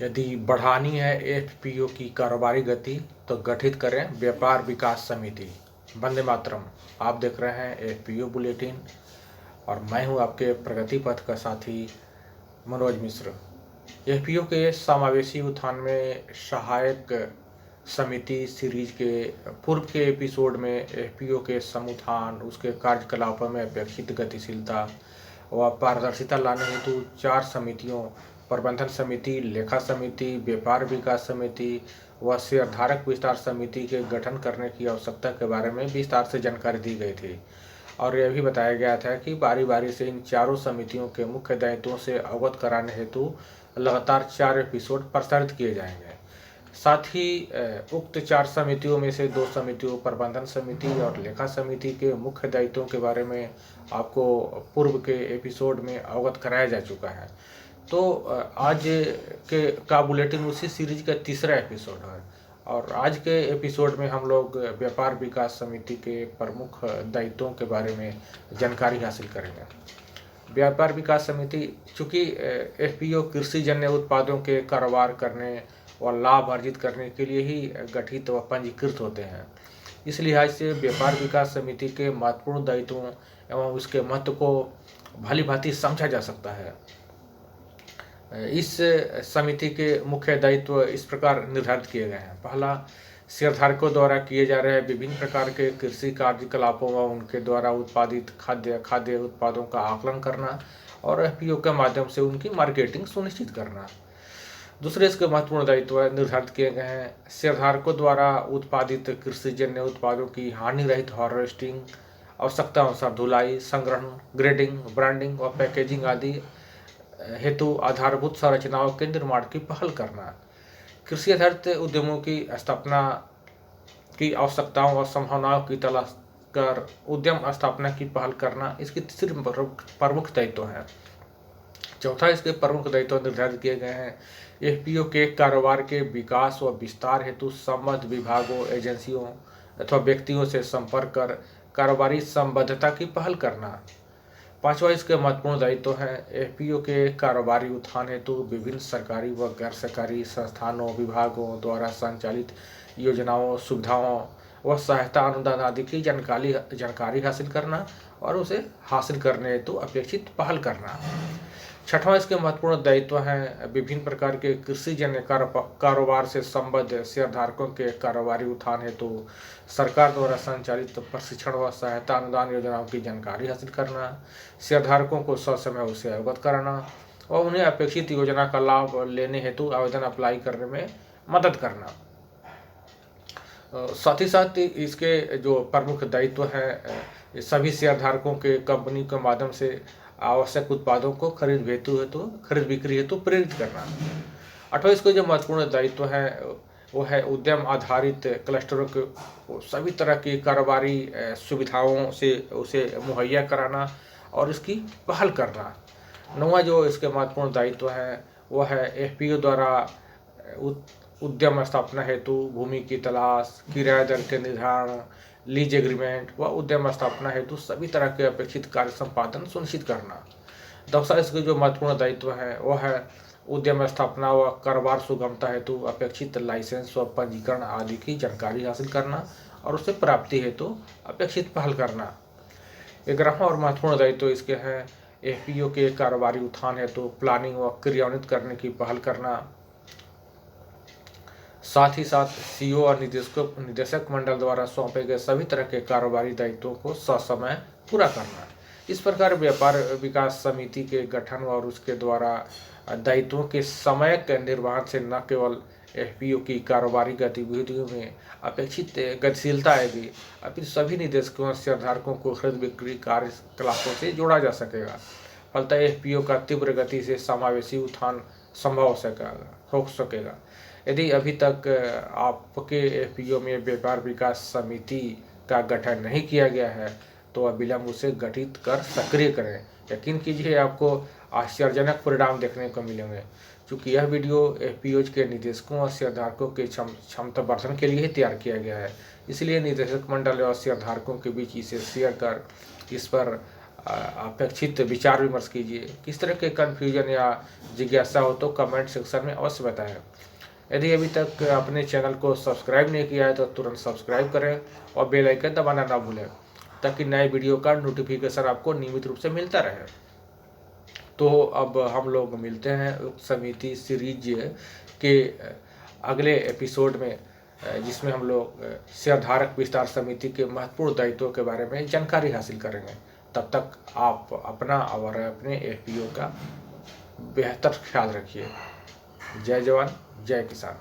यदि बढ़ानी है एफपीओ की कारोबारी गति तो गठित करें व्यापार विकास समिति। वंदे मातरम। आप देख रहे हैं एफपीओ बुलेटिन और मैं हूं आपके प्रगति पथ का साथी मनोज मिश्र। एफपीओ के समावेशी उत्थान में सहायक समिति सीरीज के पूर्व के एपिसोड में एफपीओ के समुत्थान, उसके कार्यकलापों में अपेक्षित गतिशीलता व पारदर्शिता लाने हेतु 4 समितियों प्रबंधन समिति, लेखा समिति, व्यापार विकास समिति व शेयरधारक विस्तार समिति के गठन करने की आवश्यकता के बारे में विस्तार से जानकारी दी गई थी और यह भी बताया गया था कि बारी बारी से इन चारों समितियों के मुख्य दायित्वों से अवगत कराने हेतु लगातार 4 एपिसोड प्रसारित किए जाएंगे। साथ ही उक्त 4 समितियों में से 2 समितियों प्रबंधन समिति और लेखा समिति के मुख्य दायित्वों के बारे में आपको पूर्व के एपिसोड में अवगत कराया जा चुका है। तो आज के का बुलेटिन उसी सीरीज का तीसरा एपिसोड है और आज के एपिसोड में हम लोग व्यापार विकास समिति के प्रमुख दायित्वों के बारे में जानकारी हासिल करेंगे। व्यापार विकास समिति चूँकि एफपीओ कृषि जन्य उत्पादों के कारोबार करने और लाभ अर्जित करने के लिए ही गठित व पंजीकृत होते हैं। इस लिहाज से व्यापार विकास समिति के महत्वपूर्ण दायित्वों एवं उसके महत्व को भली भांति समझा जा सकता है। इस समिति के मुख्य दायित्व इस प्रकार निर्धारित किए गए हैं। पहला, शेयरधारकों द्वारा किए जा रहे विभिन्न प्रकार के कृषि कार्यकलापों व उनके द्वारा उत्पादित खाद्य उत्पादों का आकलन करना और एफपीओ के माध्यम से उनकी मार्केटिंग सुनिश्चित करना। दूसरे इसके महत्वपूर्ण दायित्व निर्धारित किए गए हैं। शेयरधारकों द्वारा उत्पादित कृषिजन्य उत्पादों की हानि रहित हार्वेस्टिंग, आवश्यकता अनुसार धुलाई, संग्रहण, ग्रेडिंग, ब्रांडिंग व पैकेजिंग आदि हेतु आधारभूत संरचनाओं के निर्माण की पहल करना। कृषि आधारित उद्यमों की स्थापना की आवश्यकताओं और संभावनाओं की तलाश कर उद्यम स्थापना की पहल करना इसकी तीसरी प्रमुख दायित्व है। चौथा, इसके प्रमुख दायित्व निर्धारित किए गए हैं। एफपीओ के कारोबार के विकास व विस्तार हेतु संबद्ध विभागों, एजेंसियों अथवा व्यक्तियों से संपर्क कर कारोबारी संबद्धता की पहल करना। पांचवा, इसके महत्वपूर्ण दायित्व है। एफपीओ के कारोबारी उत्थान हेतु विभिन्न सरकारी व गैर सरकारी संस्थानों, विभागों द्वारा संचालित योजनाओं, सुविधाओं व सहायता अनुदान आदि की जानकारी हासिल करना और उसे हासिल करने हेतु अपेक्षित पहल करना। छठवां, इसके महत्वपूर्ण दायित्व हैं। विभिन्न प्रकार के कृषि जन्य कारोबार से संबद्ध शेयरधारकों के कारोबारी उत्थान हेतु सरकार द्वारा संचालित प्रशिक्षण व सहायता अनुदान योजनाओं की जानकारी हासिल करना, शेयरधारकों को ससमय उसे अवगत कराना और उन्हें अपेक्षित योजना का लाभ लेने हेतु आवेदन अप्लाई करने में मदद करना। साथ ही साथ इसके जो प्रमुख दायित्व हैं, सभी शेयरधारकों के कंपनी के माध्यम से आवश्यक उत्पादों को खरीद बिक्री हेतु प्रेरित करना। आठवां, इसको जो महत्वपूर्ण दायित्व है वो है उद्यम आधारित क्लस्टरों को सभी तरह की कारोबारी सुविधाओं से उसे मुहैया कराना और इसकी पहल करना। नौवां, जो इसके महत्वपूर्ण दायित्व है वो है एफपीओ द्वारा उद्यम स्थापना हेतु भूमि की तलाश, किराया दर के निर्धारण, लीज एग्रीमेंट व उद्यम स्थापना हेतु सभी तरह के अपेक्षित कार्य संपादन सुनिश्चित करना। 10वां, इसके जो महत्वपूर्ण दायित्व है वह है उद्यम स्थापना व कारोबार सुगमता हेतु अपेक्षित लाइसेंस व पंजीकरण आदि की जानकारी हासिल करना और उसे प्राप्ति हेतु अपेक्षित पहल करना। 11वां और महत्वपूर्ण दायित्व इसके हैं। एफपीओ के कारोबारी उत्थान हेतु प्लानिंग व क्रियान्वित करने की पहल करना। साथ ही साथ सीईओ और निदेशक मंडल द्वारा सौंपे गए सभी तरह के कारोबारी दायित्वों को ससमय पूरा करना। इस प्रकार व्यापार विकास समिति के गठन और उसके द्वारा दायित्वों के समय के निर्वहन से न केवल एफपीओ की कारोबारी गतिविधियों में अपेक्षित गतिशीलता आएगी, अपितु सभी निदेशकों और शेयरधारकों को खरीद बिक्री कार्यकलापों से जोड़ा जा सकेगा। फलतः एफपीओ का तीव्र गति से समावेशी उत्थान संभव हो सकेगा। यदि अभी तक आपके एफपीओ में व्यापार विकास समिति का गठन नहीं किया गया है तो अविलंब उसे गठित कर सक्रिय करें। यकीन कीजिए आपको आश्चर्यजनक परिणाम देखने को मिलेंगे। चूँकि यह वीडियो एफपीओज के निदेशकों और शेयरधारकों के क्षमता वर्धन के लिए ही तैयार किया गया है, इसलिए निदेशक मंडल और शेयरधारकों के बीच इसे शेयर कर इस पर अपेक्षित विचार विमर्श कीजिए। किस तरह के कन्फ्यूजन या जिज्ञासा हो तो कमेंट सेक्शन में अवश्य बताएं। यदि अभी तक अपने चैनल को सब्सक्राइब नहीं किया है तो तुरंत सब्सक्राइब करें और बेल आइकन दबाना ना भूलें, ताकि नए वीडियो का नोटिफिकेशन आपको नियमित रूप से मिलता रहे। तो अब हम लोग मिलते हैं उक्त समिति सीरीज के अगले एपिसोड में, जिसमें हम लोग शेयरधारक विस्तार समिति के महत्वपूर्ण दायित्वों के बारे में जानकारी हासिल करेंगे। तब तक आप अपना और अपने एफपीओ का बेहतर ख्याल रखिए। जय जवान जय किसान।